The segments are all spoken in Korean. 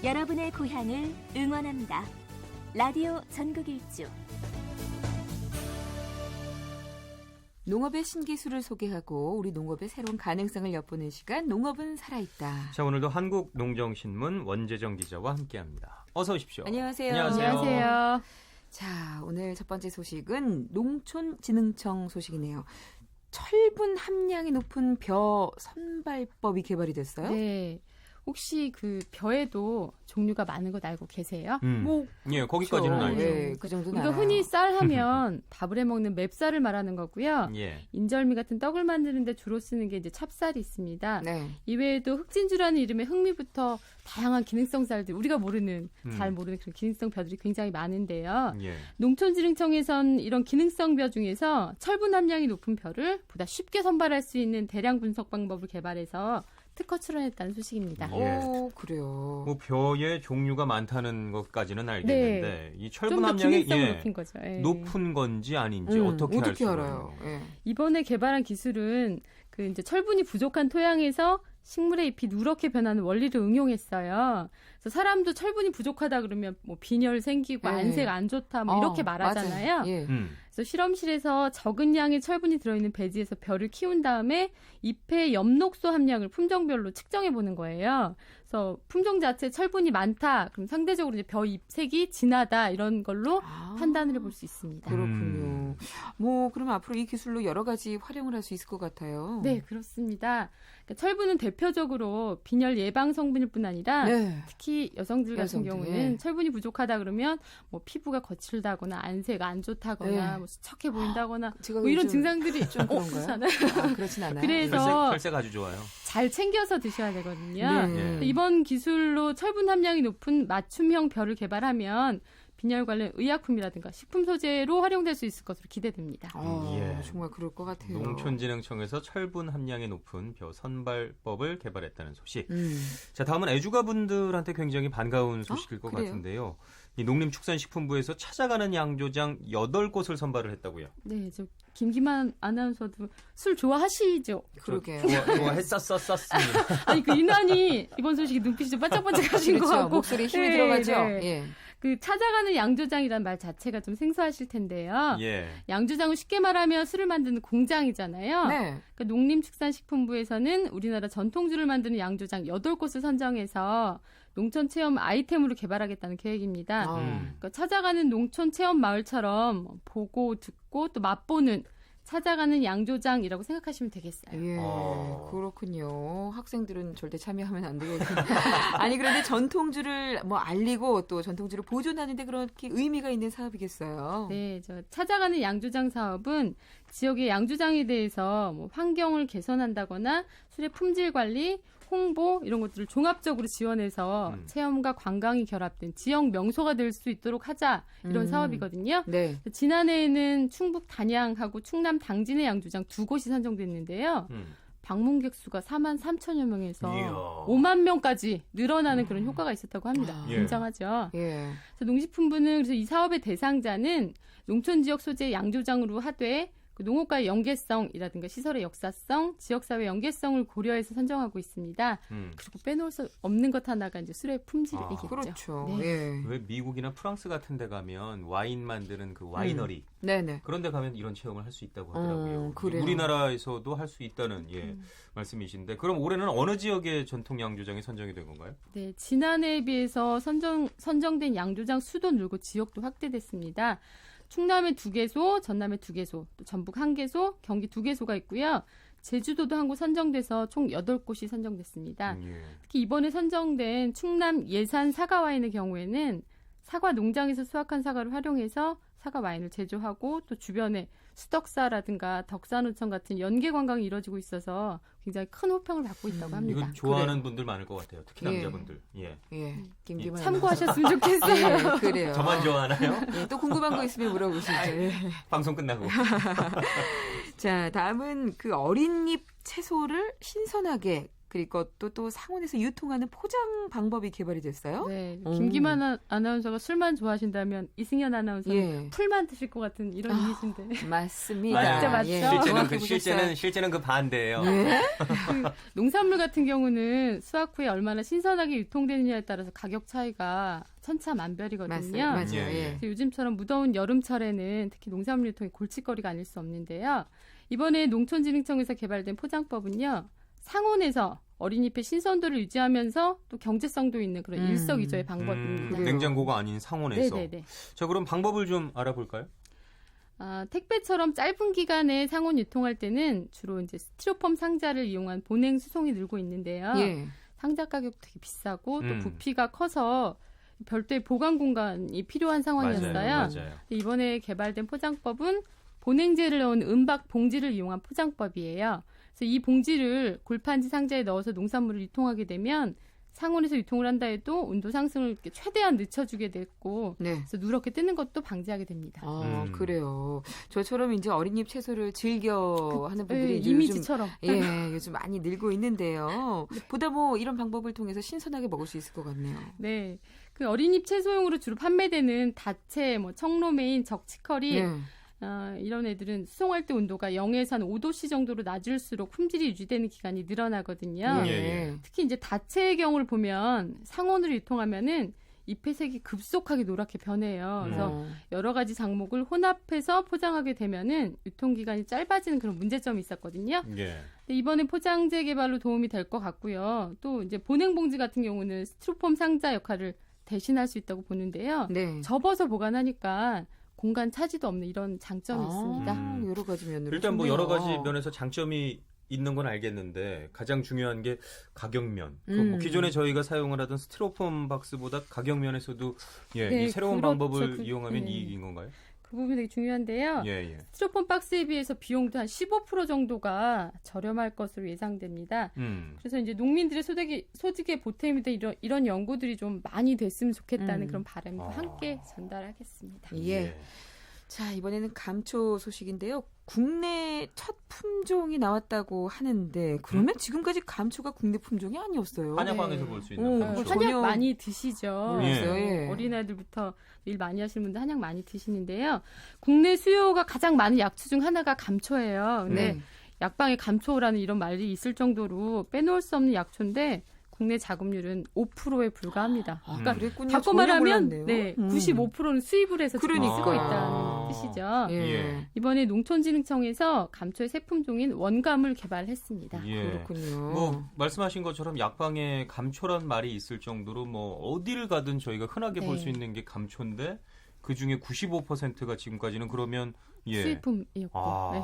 여러분의 고향을 응원합니다. 라디오 전국일주. 농업의 신기술을 소개하고 우리 농업의 새로운 가능성을 엿보는 시간, 농업은 살아있다. 자, 오늘도 한국농정신문 원재정 기자와 함께합니다. 어서 오십시오. 안녕하세요. 안녕하세요. 자, 오늘 첫 번째 소식은 농촌진흥청 소식이네요. 철분 함량이 높은 벼 선발법이 개발이 됐어요? 네. 혹시 그 벼에도 종류가 많은 것 알고 계세요? 예, 거기까지는 알죠. 네, 그 정도는 우리가 알아요. 흔히 쌀 하면 밥을 해 먹는 맵쌀을 말하는 거고요. 예. 인절미 같은 떡을 만드는데 주로 쓰는 게 이제 찹쌀이 있습니다. 네. 이외에도 흑진주라는 이름의 흑미부터 다양한 기능성 쌀들, 우리가 모르는, 잘 모르는 그런 기능성 벼들이 굉장히 많은데요. 예. 농촌진흥청에선 이런 기능성 벼 중에서 철분 함량이 높은 벼를 보다 쉽게 선발할 수 있는 대량 분석 방법을 개발해서 특허 출원했다는 소식입니다. 예. 오, 그래요. 뭐 벼의 종류가 많다는 것까지는 알겠는데 이 철분 좀 더 함량이 기능성을 높인 거죠. 예. 높은 건지 아닌지 어떻게 알 수가 알아요? 있나요? 예. 이번에 개발한 기술은 그 이제 철분이 부족한 토양에서 식물의 잎이 누렇게 변하는 원리를 응용했어요. 그래서 사람도 철분이 부족하다 그러면 뭐 빈혈 생기고 네. 안색 안 좋다 뭐 이렇게 말하잖아요. 맞아요. 예. 그래서 실험실에서 적은 양의 철분이 들어있는 배지에서 벼를 키운 다음에 잎의 엽록소 함량을 품종별로 측정해 보는 거예요. 그래서 품종 자체 철분이 많다, 그럼 상대적으로 이제 벼 잎색이 진하다 이런 걸로 판단을 해볼 수 있습니다. 그렇군요. 뭐 그럼 앞으로 이 기술로 여러 가지 활용을 할 수 있을 것 같아요. 네, 그렇습니다. 그러니까 철분은 대표적으로 빈혈 예방 성분일 뿐 아니라 네. 특히 여성들 같은 여성들. 경우는 철분이 부족하다 그러면 뭐 피부가 거칠다거나 안색 안 좋다거나 네. 뭐 수척해 보인다거나 제가 뭐 이런 요즘 증상들이 좀 그런가요? 그렇잖아요. 아, 그렇진 않아요. 그래서 혈색 아주 좋아요. 잘 챙겨서 드셔야 되거든요. 네. 이번 기술로 철분 함량이 높은 맞춤형 벼를 개발하면 빈혈 관련 의약품이라든가 식품 소재로 활용될 수 있을 것으로 기대됩니다. 예. 정말 그럴 것 같아요. 농촌진흥청에서 철분 함량이 높은 벼 선발법을 개발했다는 소식. 음. 자, 다음은 애주가분들한테 굉장히 반가운 소식일 것 그래요? 같은데요. 이 농림축산식품부에서 찾아가는 양조장 8곳을 선발을 했다고요. 네, 저 김기만 아나운서도 술 좋아하시죠? 그러게요. 좋아했었었습니다. 아니 그 유난히 이번 소식에 눈빛이 좀 반짝반짝하신 것 그렇죠. 같고 목소리에 힘이 네, 들어가죠. 네. 예. 그 찾아가는 양조장이란 말 자체가 좀 생소하실 텐데요. 예. 양조장은 쉽게 말하면 술을 만드는 공장이잖아요. 네. 그러니까 농림축산식품부에서는 우리나라 전통주를 만드는 양조장 8곳을 선정해서 농촌 체험 아이템으로 개발하겠다는 계획입니다. 그러니까 찾아가는 농촌 체험 마을처럼 보고 듣고 또 맛보는 찾아가는 양조장이라고 생각하시면 되겠어요. 예, 그렇군요. 학생들은 절대 참여하면 안 되겠군요. 아니, 그런데 전통주를 뭐 알리고 또 전통주를 보존하는데 그렇게 의미가 있는 사업이겠어요. 네, 저 찾아가는 양조장 사업은 지역의 양조장에 대해서 뭐 환경을 개선한다거나 술의 품질 관리, 홍보 이런 것들을 종합적으로 지원해서 체험과 관광이 결합된 지역 명소가 될 수 있도록 하자 이런 사업이거든요. 네. 지난해에는 충북 단양하고 충남 당진의 양조장 2곳이 선정됐는데요. 방문객 수가 4만 3천여 명에서 이야. 5만 명까지 늘어나는 그런 효과가 있었다고 합니다. 예. 굉장하죠. 예. 그래서 농식품부는 그래서 이 사업의 대상자는 농촌 지역 소재 양조장으로 하되 그 농업과의 연계성이라든가 시설의 역사성, 지역사회 연계성을 고려해서 선정하고 있습니다. 그리고 빼놓을 수 없는 것 하나가 이제 술의 품질이겠죠. 그렇죠. 네. 예. 왜 미국이나 프랑스 같은 데 가면 와인 만드는 그 와이너리 네네. 그런 데 가면 이런 체험을 할 수 있다고 하더라고요. 그래요. 우리나라에서도 할 수 있다는 말씀이신데 그럼 올해는 어느 지역의 전통 양조장이 선정이 된 건가요? 네, 지난해에 비해서 선정된 양조장 수도 늘고 지역도 확대됐습니다. 충남에 2개소, 전남에 2개소, 또 전북 1개소, 경기 2개소가 있고요. 제주도도 한 곳 선정돼서 총 8곳이 선정됐습니다. 예. 특히 이번에 선정된 충남 예산 사과 와인의 경우에는 사과 농장에서 수확한 사과를 활용해서 사과 와인을 제조하고 또 주변에 수덕사라든가 덕산호천 같은 연계 관광이 이루어지고 있어서 굉장히 큰 호평을 받고 있다고 합니다. 이거 좋아하는 분들 많을 것 같아요. 특히 예. 남자분들. 예. 예. 김기만 참고하셨으면 좋겠어요. 예, 그래요. 저만 좋아하나요? 예, 또 궁금한 거 있으면 물어보시죠. 예. 방송 끝나고. 자, 다음은 그 어린 잎 채소를 신선하게 그리고 또 상온에서 유통하는 포장 방법이 개발이 됐어요. 네, 김기만 아나운서가 술만 좋아하신다면 이승현 아나운서는 예. 풀만 드실 것 같은 이런 이미지인데. 맞습니다. 맞죠. 예. 실제는 그 반대예요. 예? 그 농산물 같은 경우는 수확 후에 얼마나 신선하게 유통되느냐에 따라서 가격 차이가 천차만별이거든요. 맞아요. 예. 예. 그래서 요즘처럼 무더운 여름철에는 특히 농산물 유통이 골칫거리가 아닐 수 없는데요. 이번에 농촌진흥청에서 개발된 포장법은요. 상온에서 어린잎의 신선도를 유지하면서 또 경제성도 있는 그런 일석이조의 방법입니다. 그래요. 냉장고가 아닌 상온에서. 네네네. 자, 그럼 방법을 좀 알아볼까요? 택배처럼 짧은 기간에 상온 유통할 때는 주로 이제 스티로폼 상자를 이용한 보냉 수송이 늘고 있는데요. 예. 상자 가격도 되게 비싸고 또 음. 부피가 커서 별도의 보관 공간이 필요한 상황이었어요. 맞아요. 이번에 개발된 포장법은 보냉제를 넣은 은박 봉지를 이용한 포장법이에요. 그래서 이 봉지를 골판지 상자에 넣어서 농산물을 유통하게 되면 상온에서 유통을 한다 해도 온도 상승을 이렇게 최대한 늦춰주게 됐고 네. 그래서 누렇게 뜨는 것도 방지하게 됩니다. 그래요. 저처럼 이제 어린잎 채소를 즐겨 하는 분들이 요즘 이미지처럼. 요즘 많이 늘고 있는데요. 보다 이런 방법을 통해서 신선하게 먹을 수 있을 것 같네요. 네. 그 어린잎 채소용으로 주로 판매되는 다채, 청로메인, 적치커리 예. 이런 애들은 수송할 때 온도가 0에서 한 5도씨 정도로 낮을수록 품질이 유지되는 기간이 늘어나거든요. 예. 특히 이제 다채의 경우를 보면 상온으로 유통하면은 잎의 색이 급속하게 노랗게 변해요. 그래서 여러 가지 작목을 혼합해서 포장하게 되면은 유통기간이 짧아지는 그런 문제점이 있었거든요. 예. 근데 이번에 포장재 개발로 도움이 될 것 같고요. 또 이제 보냉봉지 같은 경우는 스티로폼 상자 역할을 대신할 수 있다고 보는데요. 네. 접어서 보관하니까 공간 차지도 없는 이런 장점이 있습니다. 여러 가지 면으로. 일단 좋네요. 여러 가지 면에서 장점이 있는 건 알겠는데 가장 중요한 게 가격면. 기존에 저희가 사용을 하던 스티로폼 박스보다 가격면에서도 네, 이 새로운 그렇죠. 방법을 이용하면 이익인 건가요? 그 부분이 되게 중요한데요. 예. 스티로폼 박스에 비해서 비용도 한 15% 정도가 저렴할 것으로 예상됩니다. 그래서 이제 농민들의 소득에 보탬이 된 이런 연구들이 좀 많이 됐으면 좋겠다는 그런 바람도 함께 전달하겠습니다. 예. 자, 이번에는 감초 소식인데요. 국내 첫 품종이 나왔다고 하는데 그러면 지금까지 감초가 국내 품종이 아니었어요. 한약방에서 볼 수 있는 감초. 전혀 한약 많이 드시죠. 몰랐어요. 예. 어린아이들부터 일 많이 하시는 분들 한약 많이 드시는데요. 국내 수요가 가장 많은 약초 중 하나가 감초예요. 근데 네. 약방에 감초라는 이런 말이 있을 정도로 빼놓을 수 없는 약초인데 국내 자급률은 5%에 불과합니다. 그러니까 그랬군요. 바꿔 전혀 말하면 몰랐네요. 95%는 수입을 해서 지금 그러니까. 쓰고 있다는 뜻이죠. 예. 이번에 농촌진흥청에서 감초의 새 품종인 원감을 개발했습니다. 예. 그렇군요. 말씀하신 것처럼 약방에 감초란 말이 있을 정도로 어디를 가든 저희가 흔하게 볼 수 있는 게 감초인데 그 중에 95%가 지금까지는 그러면 수입품이었고. 네.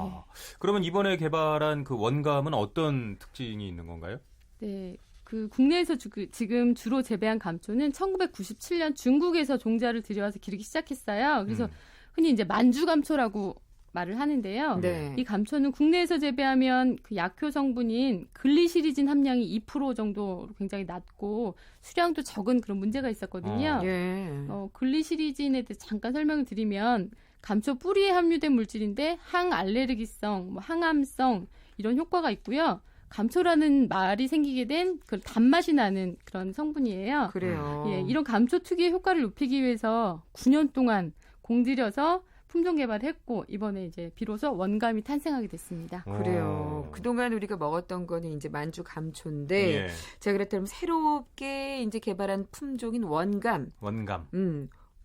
그러면 이번에 개발한 그 원감은 어떤 특징이 있는 건가요? 네. 그 국내에서 지금 주로 재배한 감초는 1997년 중국에서 종자를 들여와서 기르기 시작했어요. 그래서 흔히 이제 만주 감초라고 말을 하는데요. 네. 이 감초는 국내에서 재배하면 그 약효 성분인 글리시리진 함량이 2% 정도로 굉장히 낮고 수량도 적은 그런 문제가 있었거든요. 예. 글리시리진에 대해서 잠깐 설명을 드리면 감초 뿌리에 함유된 물질인데 항알레르기성, 항암성 이런 효과가 있고요. 감초라는 말이 생기게 된 그 단맛이 나는 그런 성분이에요. 그래요. 예, 이런 감초 특유의 효과를 높이기 위해서 9년 동안 공들여서 품종 개발을 했고 이번에 이제 비로소 원감이 탄생하게 됐습니다. 그래요. 그동안 우리가 먹었던 거는 이제 만주 감초인데 자, 그렇다면 새롭게 이제 개발한 품종인 원감.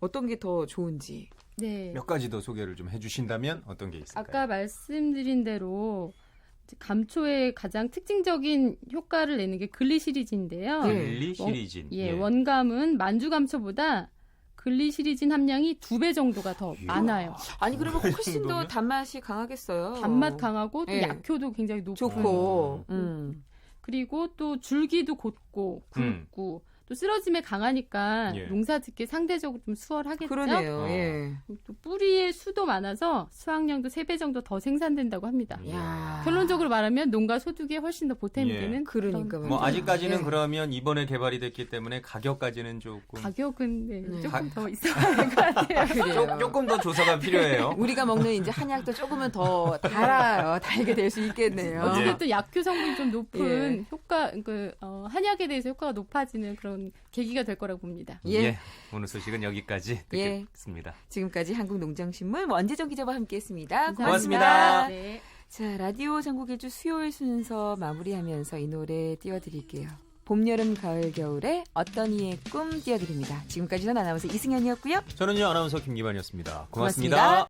어떤 게 더 좋은지. 네. 몇 가지 더 소개를 좀 해주신다면 어떤 게 있을까요? 아까 말씀드린 대로 감초의 가장 특징적인 효과를 내는 게 글리시리진인데요. 글리시리진. 원감은 만주 감초보다 글리시리진 함량이 2배 정도가 더 많아요. 아니 그러면 훨씬 더 단맛이 강하겠어요. 단맛 강하고 또 약효도 굉장히 높고 좋고. 그리고 또 줄기도 곧고 굵고 또 쓰러짐에 강하니까 예. 농사짓기 상대적으로 좀 수월하겠죠. 그러네요. 예. 또 뿌리에 수도 많아서 수확량도 3배 정도 더 생산된다고 합니다. 야. 결론적으로 말하면 농가 소득에 훨씬 더 보탬이 예. 되는 그러니까 그런 뭐 아직까지는 예. 그러면 이번에 개발이 됐기 때문에 가격까지는 조금 가격은 네, 네. 조금 더 있어야 될 것 같아요. 그래요. 조금 더 조사가 필요해요. 우리가 먹는 이제 한약도 조금은 더 달게 될 수 있겠네요. 어쨌든 약효 성분이 좀 높은 예. 효과, 한약에 대해서 효과가 높아지는 그런 계기가 될 거라고 봅니다. 예. 오늘 소식은 여기까지 예. 듣겠습니다. 지금까지 한국농장신문 원재정 기자와 함께했습니다. 고맙습니다. 네. 자, 라디오 전국 일주 수요일 순서 마무리하면서 이 노래 띄워드릴게요. 봄, 여름, 가을, 겨울에 어떤 이의 꿈 띄워드립니다. 지금까지 전 아나운서 이승현이었고요. 저는요 아나운서 김기만이었습니다. 고맙습니다. 고맙습니다.